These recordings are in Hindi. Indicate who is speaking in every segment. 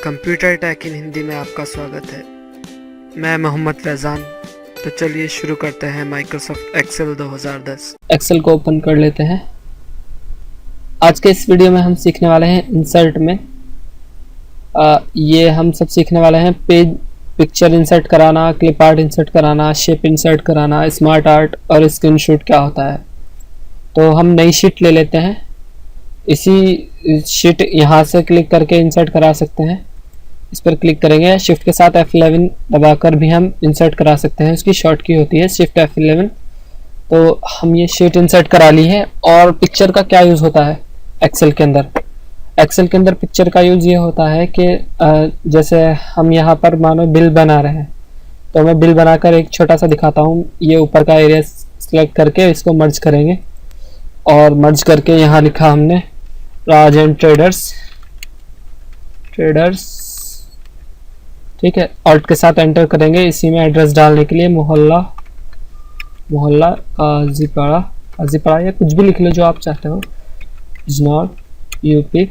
Speaker 1: कंप्यूटर टेक इन हिंदी में आपका स्वागत है। मैं मोहम्मद फैज़ान। तो चलिए शुरू करते हैं माइक्रोसॉफ्ट एक्सेल 2010।
Speaker 2: एक्सेल को ओपन कर लेते हैं। आज के इस वीडियो में हम सीखने वाले हैं इंसर्ट में ये हम सब सीखने वाले हैं पेज पिक्चर इंसर्ट कराना, क्लिप आर्ट इंसर्ट कराना, शेप इंसर्ट कराना, स्मार्ट आर्ट और स्क्रीनशॉट क्या होता है। तो हम नई शीट ले लेते हैं। इसी शीट यहाँ से क्लिक करके इंसर्ट करा सकते हैं। इस पर क्लिक करेंगे, शिफ्ट के साथ F11 दबाकर भी हम इंसर्ट करा सकते हैं। इसकी शॉर्ट की होती है शिफ्ट F11। तो हम ये शीट इंसर्ट करा ली है। और पिक्चर का क्या यूज़ होता है एक्सेल के अंदर? एक्सेल के अंदर पिक्चर का यूज़ ये होता है कि जैसे हम यहाँ पर मानो बिल बना रहे हैं, तो मैं बिल बनाकर एक छोटा सा दिखाता हूँ। ये ऊपर का एरिया सेलेक्ट करके इसको मर्ज करेंगे और मर्ज करके यहाँ लिखा हमने राज एंड ट्रेडर्स, ठीक है। ऑल्ट के साथ एंटर करेंगे। इसी में एड्रेस डालने के लिए मोहल्ला काजीपाड़ा या कुछ भी लिख लो जो आप चाहते हो, बिजनौर यूपी,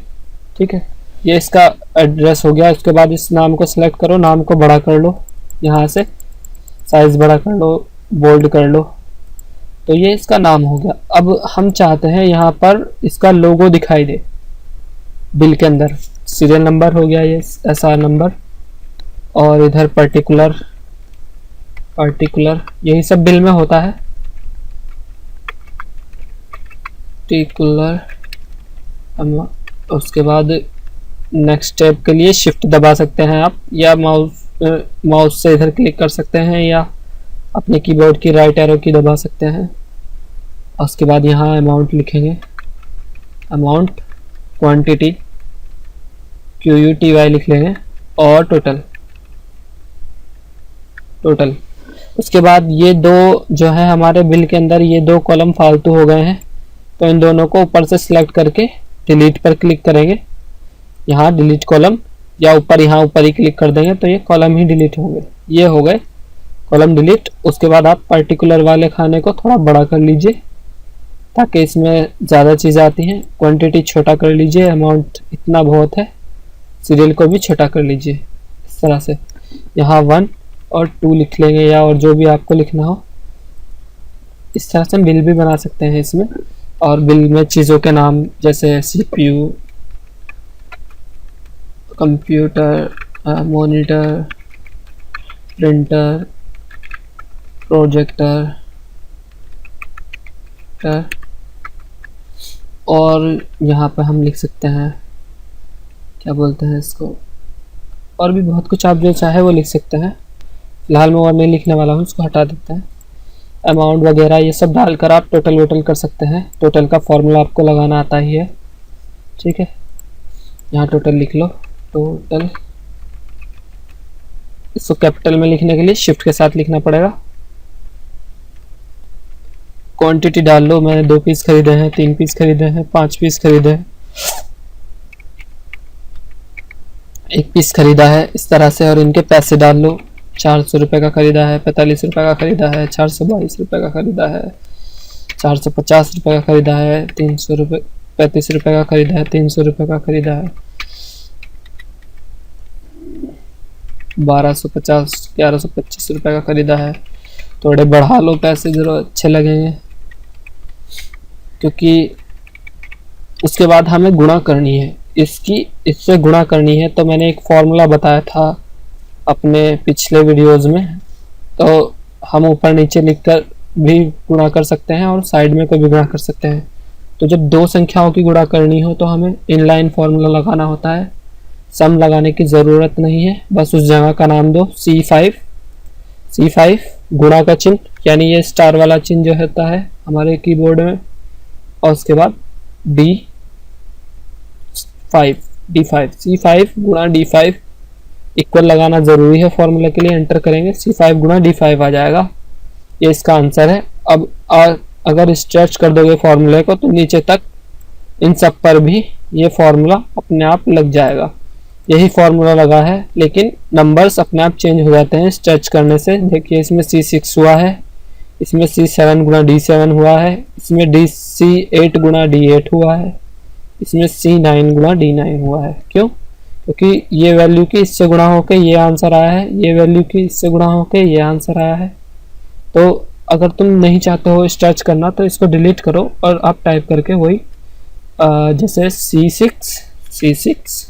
Speaker 2: ठीक है। ये इसका एड्रेस हो गया। उसके बाद इस नाम को सिलेक्ट करो, नाम को बड़ा कर लो, यहाँ से साइज बड़ा कर लो, बोल्ड कर लो। तो ये इसका नाम हो गया। अब हम चाहते हैं यहाँ पर इसका लोगो दिखाई दे बिल के अंदर। सीरियल नंबर हो गया, ये SR नंबर, और इधर पर्टिकुलर यही सब बिल में होता है। पर्टिकुलर। उसके बाद नेक्स्ट स्टेप के लिए शिफ्ट दबा सकते हैं आप, या माउस से इधर क्लिक कर सकते हैं, या अपने कीबोर्ड की राइट एरो की दबा सकते हैं। उसके बाद यहाँ अमाउंट लिखेंगे, अमाउंट, क्वांटिटी QUTY लिख लेंगे, और टोटल। उसके बाद ये दो जो है हमारे बिल के अंदर, ये दो कॉलम फालतू हो गए हैं। तो इन दोनों को ऊपर से सिलेक्ट करके डिलीट पर क्लिक करेंगे, यहाँ डिलीट कॉलम, या ऊपर यहाँ ऊपर ही क्लिक कर देंगे तो ये कॉलम ही डिलीट होंगे। ये हो गए कॉलम डिलीट। उसके बाद आप पर्टिकुलर वाले खाने को थोड़ा बड़ा कर लीजिए ताकि इसमें ज़्यादा चीज़ें आती हैं। क्वांटिटी छोटा कर लीजिए, अमाउंट इतना बहुत है। सीरियल को भी छोटा कर लीजिए इस तरह से। यहाँ 1 और 2 लिख लेंगे, या और जो भी आपको लिखना हो। इस तरह से हम बिल भी बना सकते हैं इसमें। और बिल में चीज़ों के नाम जैसे CPU, computer, monitor, printer, projector, और यहाँ पर हम लिख सकते हैं, क्या बोलते हैं इसको, और भी बहुत कुछ आप जो चाहे वो लिख सकते हैं। फिलहाल मैं और नहीं लिखने वाला हूँ, इसको हटा देते हैं। अमाउंट वगैरह ये सब डालकर आप टोटल कर सकते हैं। टोटल का फॉर्मूला आपको लगाना आता ही है, ठीक है। यहाँ टोटल लिख लो, टोटल। इसको कैपिटल में लिखने के लिए शिफ्ट के साथ लिखना पड़ेगा। क्वांटिटी डाल लो, मैंने 2 पीस खरीदे हैं, 3 पीस खरीदे हैं, 5 पीस खरीदे हैं, 1 पीस खरीदा है, इस तरह से। और इनके पैसे डाल लो, 400 रुपये का खरीदा है, 45 रुपये का खरीदा है, 422 रुपये का खरीदा है, 450 रुपये का खरीदा है, 300 रुपये, 35 रुपये का खरीदा है, 300 रुपये का खरीदा है, 1250, 1125 रुपये का खरीदा है। थोड़े बढ़ा लो पैसे, जरूर अच्छे लगेंगे, क्योंकि उसके बाद हमें गुणा करनी है, इससे गुणा करनी है। तो मैंने एक फॉर्मूला बताया था अपने पिछले वीडियोस में। तो हम ऊपर नीचे लिखकर भी गुणा कर सकते हैं और साइड में कोई भी गुणा कर सकते हैं। तो जब 2 संख्याओं की गुणा करनी हो तो हमें इनलाइन फॉर्मूला लगाना होता है। सम लगाने की ज़रूरत नहीं है, बस उस जगह का नाम दो, C5 गुणा का चिन्ह, यानी ये स्टार वाला चिन्ह जो होता है हमारे कीबोर्ड में, और उसके बाद D5 C5 गुणा D5 इक्वल लगाना ज़रूरी है फॉर्मूला के लिए। एंटर करेंगे, C5 गुणा D5 आ जाएगा। ये इसका आंसर है। अब अगर स्ट्रेच कर दोगे फॉर्मूले को तो नीचे तक इन सब पर भी ये फॉर्मूला अपने आप लग जाएगा। यही फॉर्मूला लगा है, लेकिन नंबर्स अपने आप चेंज हो जाते हैं स्ट्रेच करने से। देखिए इसमें C6 हुआ है, इसमें C7 गुणा D7 हुआ है, इसमें C8 गुणा D8 हुआ है, इसमें C9 गुणा D9 हुआ है। क्यों? क्योंकि ये वैल्यू की इससे गुणा होके ये आंसर आया है, ये वैल्यू की इससे गुणा होके ये आंसर आया है। तो अगर तुम नहीं चाहते हो स्ट्रेच करना तो इसको डिलीट करो और आप टाइप करके वही जैसे C6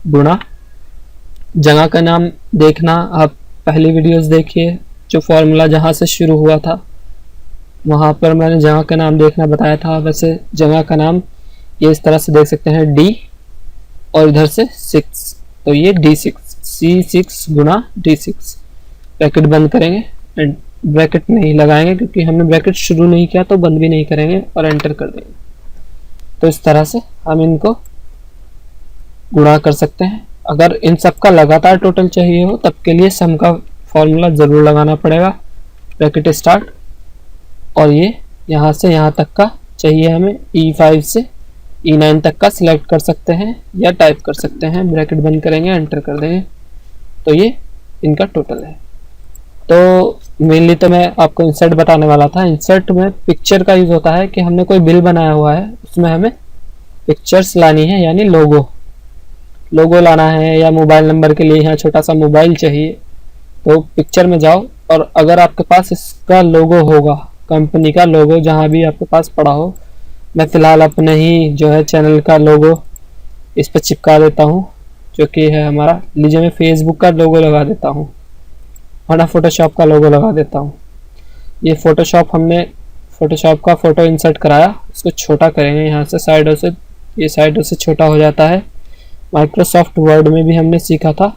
Speaker 2: गुणा, जगह का नाम देखना, आप पहली वीडियोस देखिए जो फॉर्मूला जहाँ से शुरू हुआ था वहाँ पर मैंने जगह का नाम देखना बताया था। वैसे जगह का नाम ये इस तरह से देख सकते हैं D और इधर से 6, तो ये D6, C6 गुणा D6। ब्रैकेट बंद करेंगे, ब्रैकेट नहीं लगाएंगे क्योंकि हमने ब्रैकेट शुरू नहीं किया तो बंद भी नहीं करेंगे और एंटर कर देंगे। तो इस तरह से हम इनको गुणा कर सकते हैं। अगर इन सब का लगातार टोटल चाहिए हो तब के लिए सम का फॉर्मूला ज़रूर लगाना पड़ेगा। ब्रैकेट स्टार्ट, और ये यहाँ से यहाँ तक का चाहिए हमें, E5 से E9 तक का सिलेक्ट कर सकते हैं या टाइप कर सकते हैं। ब्रैकेट बंद करेंगे, एंटर कर देंगे, तो ये इनका टोटल है। तो मेनली तो मैं आपको इंसर्ट बताने वाला था। इंसर्ट में पिक्चर का यूज़ होता है कि हमने कोई बिल बनाया हुआ है, उसमें हमें पिक्चर्स लानी है, यानी लोगो लाना है, या मोबाइल नंबर के लिए यहाँ छोटा सा मोबाइल चाहिए। तो पिक्चर में जाओ, और अगर आपके पास इसका लोगो होगा, कंपनी का लोगो जहाँ भी आपके पास पड़ा हो, मैं फ़िलहाल अपने ही जो है चैनल का लोगो इस पर चिपका देता हूँ, जो कि है हमारा, लीजिए मैं फेसबुक का लोगो लगा देता हूँ, वरना फोटोशॉप का लोगो लगा देता हूँ। ये हमने फोटोशॉप का फ़ोटो इंसर्ट कराया, इसको छोटा करेंगे यहाँ से साइडों से, ये साइडों से छोटा हो जाता है। माइक्रोसॉफ्ट वर्ड में भी हमने सीखा था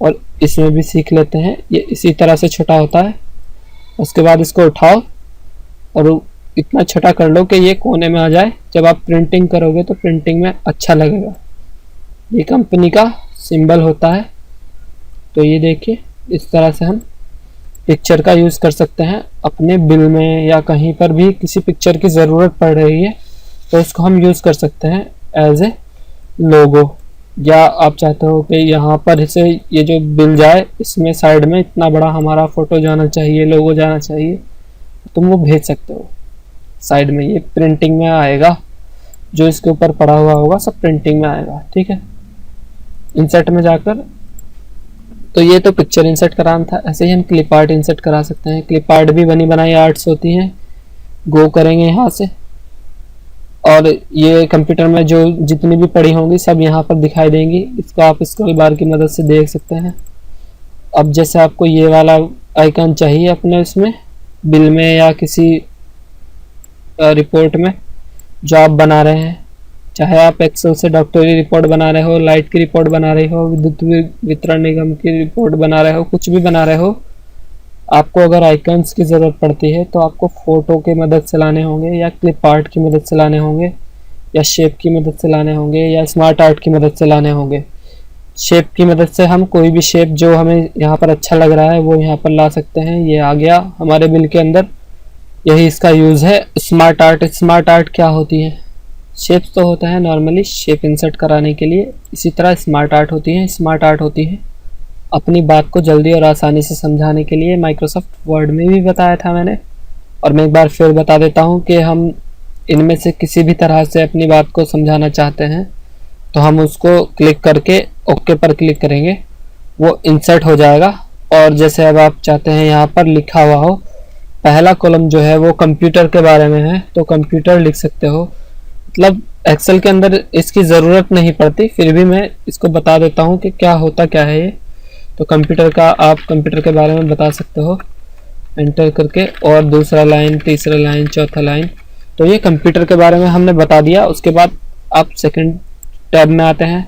Speaker 2: और इसमें भी सीख लेते हैं, ये इसी तरह से छोटा होता है। उसके बाद इसको उठाओ और इतना छोटा कर लो कि ये कोने में आ जाए। जब आप प्रिंटिंग करोगे तो प्रिंटिंग में अच्छा लगेगा। ये कंपनी का सिंबल होता है। तो ये देखिए, इस तरह से हम पिक्चर का यूज़ कर सकते हैं अपने बिल में, या कहीं पर भी किसी पिक्चर की ज़रूरत पड़ रही है तो उसको हम यूज़ कर सकते हैं एज ए लोगो। या आप चाहते हो कि यहाँ पर इसे, ये जो बिल जाए इसमें साइड में इतना बड़ा हमारा फ़ोटो जाना चाहिए, लोगो जाना चाहिए, तुम वो भेज सकते हो साइड में। ये प्रिंटिंग में आएगा, जो इसके ऊपर पड़ा हुआ होगा सब प्रिंटिंग में आएगा। ठीक है, इंसर्ट में जाकर, तो ये तो पिक्चर इंसर्ट कराना था। ऐसे ही हम क्लिप आर्ट इंसर्ट करा सकते हैं। क्लिप आर्ट भी बनी बनाई आर्ट्स होती हैं। गो करेंगे यहाँ से, और ये कंप्यूटर में जो जितनी भी पड़ी होंगी सब यहाँ पर दिखाई देंगी। इसको आप स्क्रॉल बार की मदद से देख सकते हैं। अब जैसे आपको ये वाला आइकन चाहिए अपने उसमें बिल में या किसी रिपोर्ट में जो आप बना रहे हैं, चाहे आप एक्सेल से डॉक्टरी रिपोर्ट बना रहे हो, लाइट की रिपोर्ट बना रहे हो, विद्युत वितरण निगम की रिपोर्ट बना रहे हो, कुछ भी बना रहे हो, आपको अगर आइकन्स की ज़रूरत पड़ती है तो आपको फ़ोटो की मदद से लाने होंगे, या क्लिप आर्ट की मदद से लाने होंगे, या शेप की मदद से लाने होंगे, या स्मार्ट आर्ट की मदद से लाने होंगे। शेप की मदद से हम कोई भी शेप जो हमें यहाँ पर अच्छा लग रहा है वो यहाँ पर ला सकते हैं। ये आ गया हमारे बिल के अंदर, यही इसका यूज़ है। स्मार्ट आर्ट क्या होती है? शेप्स तो होता है नॉर्मली शेप इंसर्ट कराने के लिए, इसी तरह स्मार्ट आर्ट होती है अपनी बात को जल्दी और आसानी से समझाने के लिए। माइक्रोसॉफ्ट वर्ड में भी बताया था मैंने, और मैं एक बार फिर बता देता हूँ कि हम इनमें से किसी भी तरह से अपनी बात को समझाना चाहते हैं तो हम उसको क्लिक करके ओके पर क्लिक करेंगे, वो इंसर्ट हो जाएगा। और जैसे अब आप चाहते हैं यहाँ पर लिखा हुआ हो, पहला कॉलम जो है वो कंप्यूटर के बारे में है तो कंप्यूटर लिख सकते हो। मतलब एक्सेल के अंदर इसकी ज़रूरत नहीं पड़ती, फिर भी मैं इसको बता देता हूँ कि क्या होता क्या है ये। तो कंप्यूटर का, आप कंप्यूटर के बारे में बता सकते हो एंटर करके, और दूसरा लाइन, तीसरा लाइन, चौथा लाइन। तो ये कंप्यूटर के बारे में हमने बता दिया। उसके बाद आप सेकंड टैब में आते हैं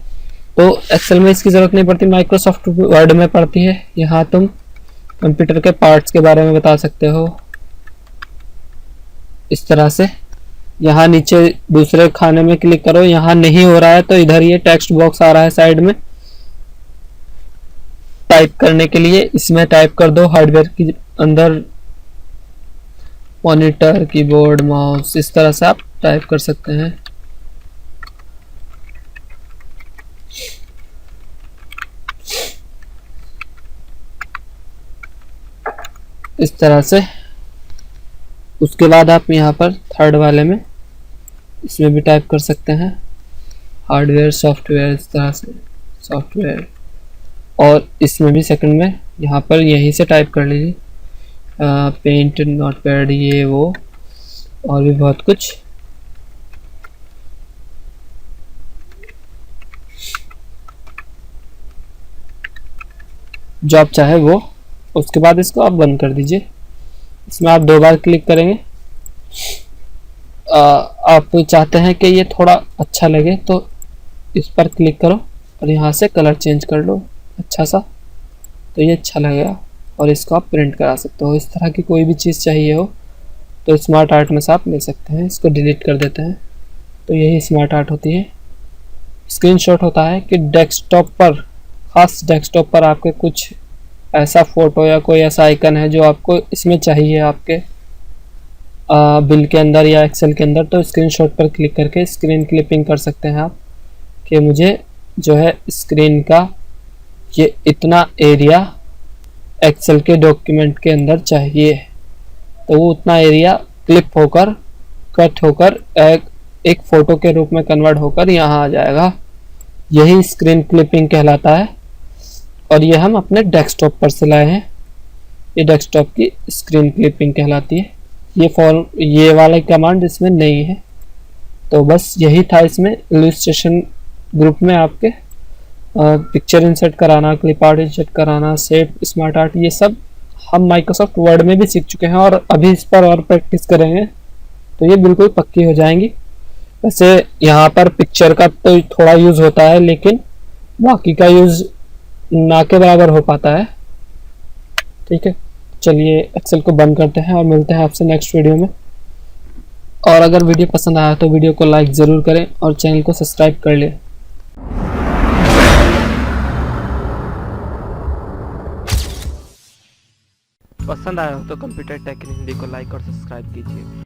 Speaker 2: तो एक्सेल में इसकी ज़रूरत नहीं पड़ती, माइक्रोसॉफ्ट वर्ड में पड़ती है। यहाँ तुम कंप्यूटर के पार्ट्स के बारे में बता सकते हो इस तरह से। यहाँ नीचे दूसरे खाने में क्लिक करो, यहाँ नहीं हो रहा है तो इधर ये टेक्स्ट बॉक्स आ रहा है साइड में, टाइप करने के लिए इसमें टाइप कर दो हार्डवेयर के अंदर, मॉनिटर, कीबोर्ड, माउस, इस तरह से आप टाइप कर सकते हैं। इस तरह से। उसके बाद आप यहाँ पर थर्ड वाले में इसमें भी टाइप कर सकते हैं हार्डवेयर, सॉफ्टवेयर, इस तरह से सॉफ्टवेयर, और इसमें भी सेकंड में यहाँ पर यहीं से टाइप कर लीजिए पेंट, नोटपैड, ये वो और भी बहुत कुछ। जो आप चाहे वो, उसके बाद इसको आप बंद कर दीजिए। इसमें आप 2 बार क्लिक करेंगे। आप चाहते हैं कि ये थोड़ा अच्छा लगे तो इस पर क्लिक करो और यहाँ से कलर चेंज कर लो अच्छा सा, तो ये अच्छा लगेगा और इसको आप प्रिंट करा सकते हो। इस तरह की कोई भी चीज़ चाहिए हो तो स्मार्ट आर्ट में से आप ले सकते हैं। इसको डिलीट कर देते हैं। तो यही स्मार्ट आर्ट होती है। स्क्रीनशॉट होता है कि डेस्कटॉप पर, ख़ास डेस्कटॉप पर आपके कुछ ऐसा फ़ोटो या कोई ऐसा आइकन है जो आपको इसमें चाहिए आपके बिल के अंदर या एक्सेल के अंदर, तो स्क्रीनशॉट पर क्लिक करके स्क्रीन क्लिपिंग कर सकते हैं आप कि मुझे जो है स्क्रीन का ये इतना एरिया एक्सेल के डॉक्यूमेंट के अंदर चाहिए, तो वो उतना एरिया क्लिप होकर, कट होकर एक फ़ोटो के रूप में कन्वर्ट होकर यहाँ आ जाएगा। यही स्क्रीन क्लिपिंग कहलाता है और ये हम अपने डेस्कटॉप पर से लाए हैं। ये डेस्कटॉप की स्क्रीन क्लिपिंग कहलाती है। ये वाला कमांड इसमें नहीं है। तो बस यही था इसमें। इलस्ट्रेशन ग्रुप में आपके पिक्चर इंसर्ट कराना, क्लिप आर्ट इंसर्ट कराना, शेप, स्मार्ट आर्ट, ये सब हम माइक्रोसॉफ्ट वर्ड में भी सीख चुके हैं और अभी इस पर और प्रैक्टिस करेंगे तो ये बिल्कुल पक्की हो जाएंगी। वैसे यहाँ पर पिक्चर का तो थोड़ा यूज़ होता है, लेकिन बाकी का यूज़ ना के बराबर हो पाता है। ठीक है, चलिए एक्सेल को बंद करते हैं और मिलते हैं आपसे नेक्स्ट वीडियो में। और अगर वीडियो पसंद आया तो वीडियो को लाइक ज़रूर करें और चैनल को सब्सक्राइब कर लें।
Speaker 1: पसंद आया हो तो कंप्यूटर टेक इन हिंदी को लाइक और सब्सक्राइब कीजिए।